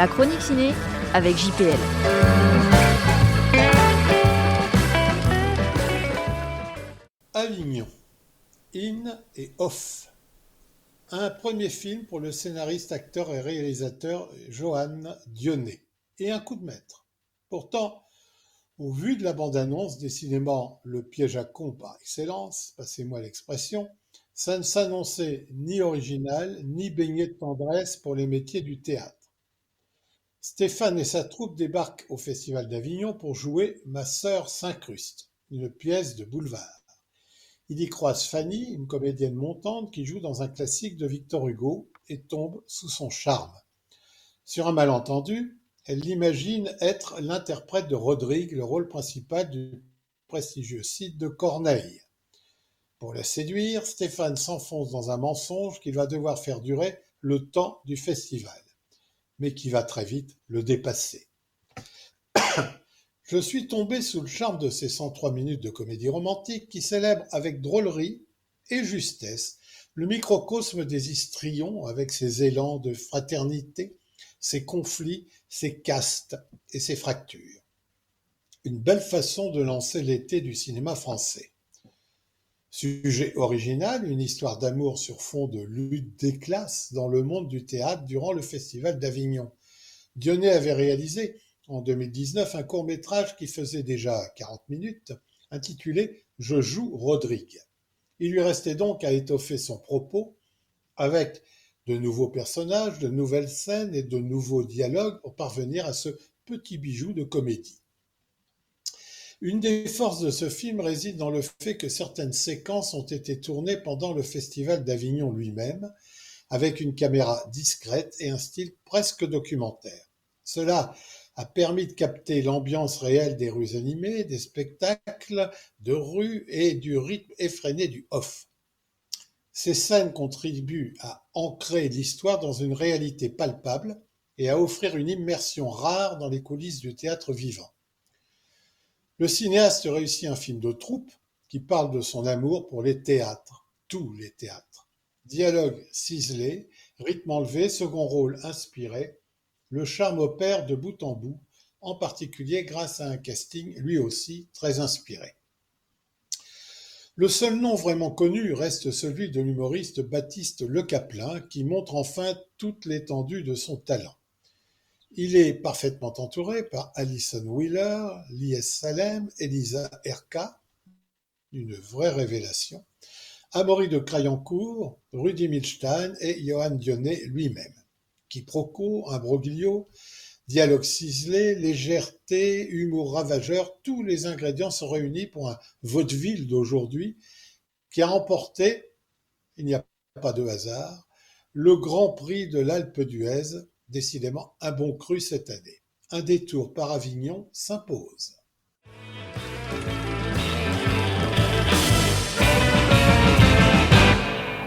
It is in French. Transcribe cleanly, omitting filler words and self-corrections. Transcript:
La chronique ciné avec JPL. Avignon, In et Off. Un premier film pour le scénariste, acteur et réalisateur Johan Dionnet. Et un coup de maître. Pourtant, au vu de la bande-annonce, décidément le piège à con par excellence, passez-moi l'expression, ça ne s'annonçait ni original, ni baigné de tendresse pour les métiers du théâtre. Stéphane et sa troupe débarquent au Festival d'Avignon pour jouer Ma sœur s'incruste, une pièce de boulevard. Il y croise Fanny, une comédienne montante qui joue dans un classique de Victor Hugo et tombe sous son charme. Sur un malentendu, elle l'imagine être l'interprète de Rodrigue, le rôle principal du prestigieux Cid de Corneille. Pour la séduire, Stéphane s'enfonce dans un mensonge qu'il va devoir faire durer le temps du festival, mais qui va très vite le dépasser. Je suis tombé sous le charme de ces 103 minutes de comédie romantique qui célèbrent avec drôlerie et justesse le microcosme des histrions avec ses élans de fraternité, ses conflits, ses castes et ses fractures. Une belle façon de lancer l'été du cinéma français. Sujet original, une histoire d'amour sur fond de lutte des classes dans le monde du théâtre durant le Festival d'Avignon. Dionnet avait réalisé en 2019 un court-métrage qui faisait déjà 40 minutes, intitulé « Je joue Rodrigue ». Il lui restait donc à étoffer son propos avec de nouveaux personnages, de nouvelles scènes et de nouveaux dialogues pour parvenir à ce petit bijou de comédie. Une des forces de ce film réside dans le fait que certaines séquences ont été tournées pendant le Festival d'Avignon lui-même, avec une caméra discrète et un style presque documentaire. Cela a permis de capter l'ambiance réelle des rues animées, des spectacles de rue et du rythme effréné du off. Ces scènes contribuent à ancrer l'histoire dans une réalité palpable et à offrir une immersion rare dans les coulisses du théâtre vivant. Le cinéaste réussit un film de troupe qui parle de son amour pour les théâtres, tous les théâtres. Dialogue ciselé, rythme enlevé, second rôle inspiré, le charme opère de bout en bout, en particulier grâce à un casting lui aussi très inspiré. Le seul nom vraiment connu reste celui de l'humoriste Baptiste Le Caplin, qui montre enfin toute l'étendue de son talent. Il est parfaitement entouré par Alison Wheeler, Lies Salem, Elisa Erka, une vraie révélation, Amaury de Crayancourt, Rudy Milstein et Johan Dionnet lui-même. Quiproquo, imbroglio, dialogue ciselé, légèreté, humour ravageur, tous les ingrédients sont réunis pour un vaudeville d'aujourd'hui qui a remporté, il n'y a pas de hasard, le Grand Prix de l'Alpe d'Huez, décidément un bon cru cette année. Un détour par Avignon s'impose.